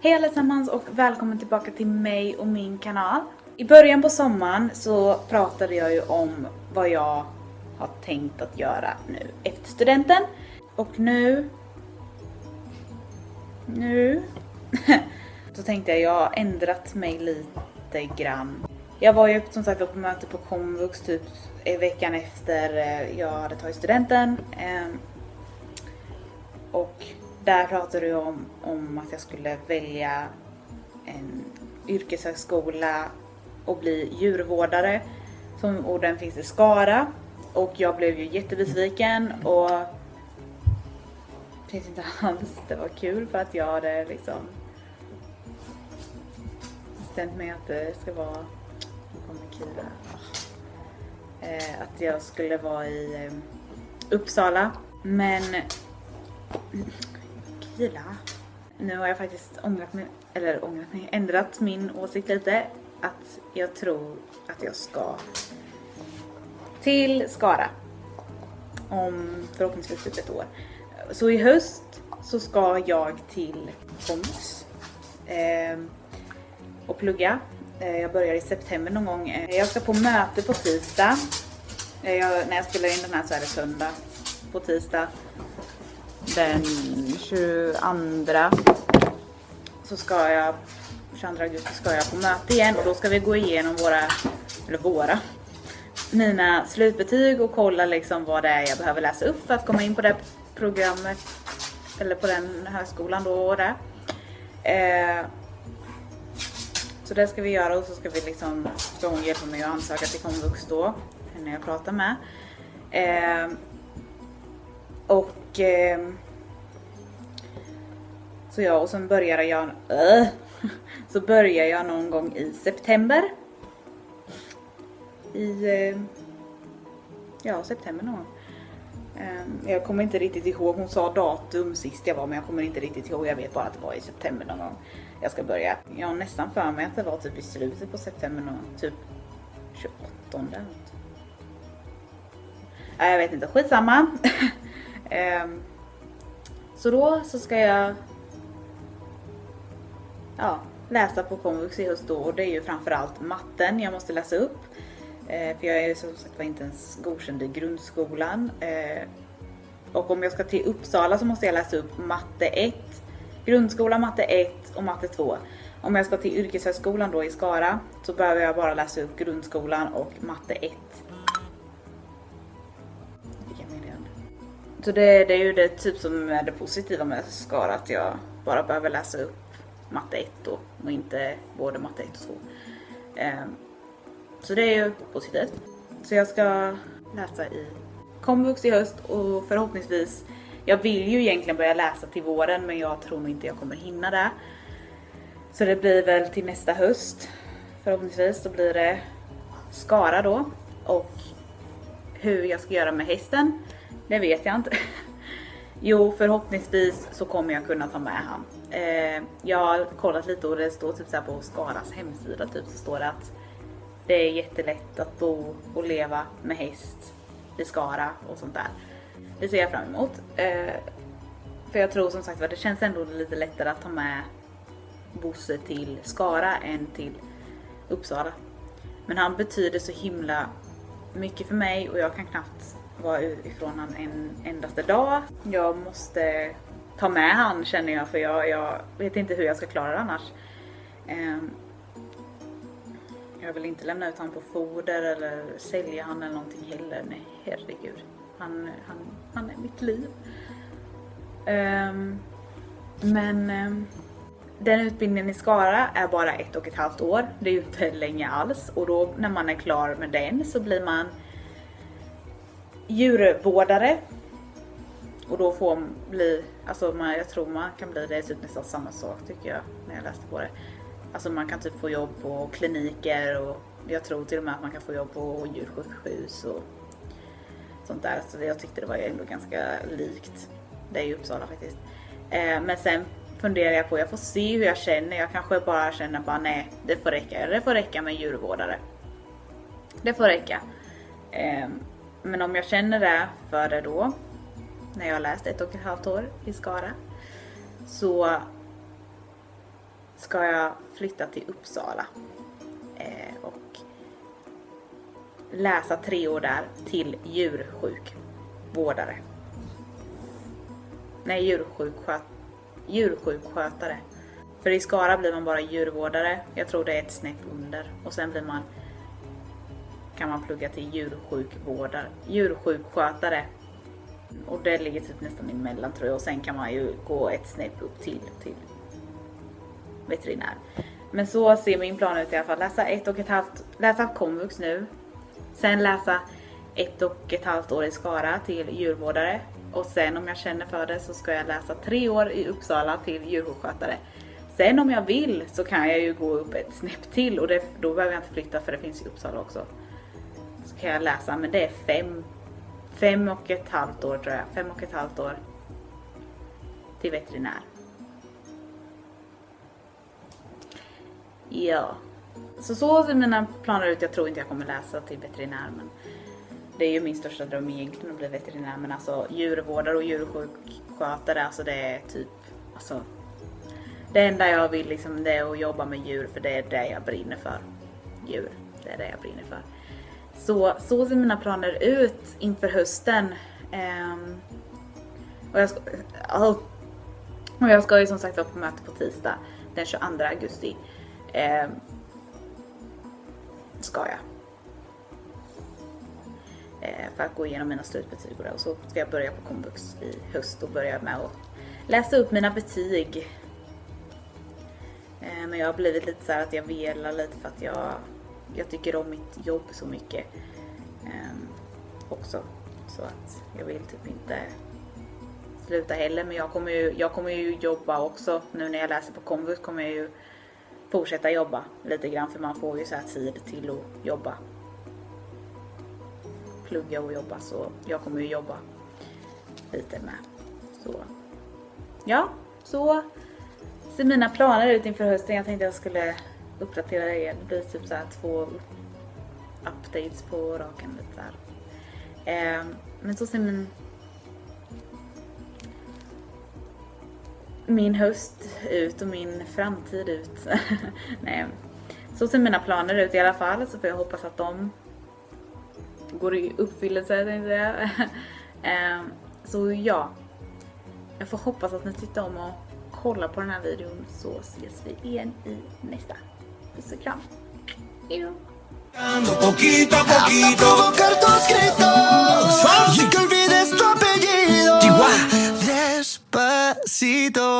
Hej allesammans och välkommen tillbaka till mig och min kanal. I början på sommaren så pratade jag ju om vad jag har tänkt att göra nu efter studenten. Och nu så tänkte jag har ändrat mig lite grann. Jag var ju som sagt på möte på komvux typ i veckan efter jag hade tagit studenten. Och där pratade jag om att jag skulle välja en yrkeshögskola och bli djurvårdare. Och den finns i Skara. Och jag blev ju jättebesviken och det inte alls det var kul för att jag hade liksom bestämt mig att det ska vara att jag skulle vara i Uppsala. Men nu har jag faktiskt ändrat min åsikt lite. Att jag tror att jag ska till Skara om förhoppningsvis typ ett år. Så i höst så ska jag till komvux och plugga. Jag börjar i september någon gång. Jag ska på möte på tisdag. När jag spelar in den här så är det söndag. På tisdag den 22 så ska jag 22 augusti ska jag på möte igen och då ska vi gå igenom mina slutbetyg och kolla liksom vad det är jag behöver läsa upp för att komma in på det programmet eller på den högskolan då och det. Så det ska vi göra och så ska vi liksom ska hon hjälpa mig att ansöka till komvux då när jag pratar med. Och sen börjar jag någon gång i september. September någon gång. Jag kommer inte riktigt ihåg, hon sa datum sist jag var, men jag kommer inte riktigt ihåg, jag vet bara att det var i september någon gång jag ska börja. Jag har nästan för mig att det var typ i slutet på september någon, typ 28. Jag vet inte, skitsamma. Så då så ska jag läsa på komvux i höst då, och det är ju framförallt matten jag måste läsa upp. För jag är ju som sagt inte ens godkänd i grundskolan. Och om jag ska till Uppsala så måste jag läsa upp matte 1, grundskola matte 1 och matte 2. Om jag ska till yrkeshögskolan då i Skara så behöver jag bara läsa upp grundskolan och matte 1. Så det är ju det typ som är det positiva med Skara, att jag bara behöver läsa upp matte 1 då, och inte både matte 1 och 2. Så det är ju positivt. Så jag ska läsa i komvux i höst och förhoppningsvis, jag vill ju egentligen börja läsa till våren, men jag tror nog inte jag kommer hinna det. Så det blir väl till nästa höst. Förhoppningsvis så blir det Skara då. Och hur jag ska göra med hästen, det vet jag inte. Jo, förhoppningsvis så kommer jag kunna ta med han. Jag har kollat lite och det står typ så här på Skaras hemsida typ, så står det att det är jättelätt att bo och leva med häst i Skara och sånt där. Det ser jag fram emot. För jag tror som sagt att det känns ändå lite lättare att ta med Bosse till Skara än till Uppsala. Men han betyder så himla mycket för mig och jag kan knappt vara ifrån han en endaste dag. Jag måste ta med han, känner jag, för jag vet inte hur jag ska klara det annars. Jag vill inte lämna ut han på foder eller sälja han eller någonting heller. Nej, herregud. Han är mitt liv. Den utbildningen i Skara är bara 1,5 år. Det är ju inte länge alls. Och då när man är klar med den så blir man djurvårdare. Och då får man bli, jag tror man kan bli det typ nästan samma sak tycker jag när jag läste på det. Alltså man kan typ få jobb på kliniker och jag tror till och med att man kan få jobb på djursjukhus och sånt där. Så jag tyckte det var ändå ganska likt det i Uppsala faktiskt. Men sen funderar jag på, jag får se hur jag känner. Jag kanske bara känner nej, det får räcka. Det får räcka med djurvårdare. Det får räcka. Men om jag känner det för det då, när jag har läst 1,5 år i Skara, så ska jag flytta till Uppsala och läsa 3 år där till djursjukvårdare. Nej, djursjukskötare. För i Skara blir man bara djurvårdare. Jag tror det är ett snäpp under. Och sen kan man plugga till djursjukskötare. Och det ligger typ nästan emellan tror jag. Och sen kan man ju gå ett snäpp upp till veterinär. Men så ser min plan ut i alla fall. Läsa komvux nu. Sen läsa 1,5 år i Skara till djurvårdare. Och sen om jag känner för det så ska jag läsa 3 år i Uppsala till djursjukskötare. Sen om jag vill så kan jag ju gå upp ett snäpp till. Och då behöver jag inte flytta för det finns i Uppsala också. Så kan jag läsa, men det är 5,5 år tror jag. 5,5 år till veterinär. Ja. Så ser mina planer ut. Jag tror inte jag kommer läsa till veterinär, men det är ju min största dröm egentligen att bli veterinär. Men alltså djurvårdare och djursjukskötare, alltså det är typ, alltså det enda jag vill liksom, det är att jobba med djur, för det är det jag brinner för. Djur, det är det jag brinner för. Så ser mina planer ut inför hösten. Och jag ska ju som sagt vara på möte på tisdag den 22 augusti. Ska jag. För att gå igenom mina slutbetyg och så ska jag börja på komvux i höst och börja med att läsa upp mina betyg. Men jag har blivit lite så här att jag velar lite för att jag tycker om mitt jobb så mycket också. Så att jag vill typ inte sluta heller. Men jag kommer ju jobba också. Nu när jag läser på komvux kommer jag ju fortsätta jobba lite grann. För man får ju så här tid till att jobba. Plugga och jobba. Så jag kommer ju jobba lite med. Så ja, så ser mina planer ut inför hösten. Jag tänkte jag skulle uppdatera er. Det blir typ så här 2 updates på raken lite där. Men så ser min höst ut och min framtid ut. Nej. Så ser mina planer ut i alla fall. Så får jag hoppas att de går i uppfyllelse, tänkte jag. Så ja. Jag får hoppas att ni tittar om och kollar på den här videon, så ses vi igen i nästa. Puss och kram. Hejdå. Poquito a poquito provocar tus gritos, y que olvides tu apellido. Despacito.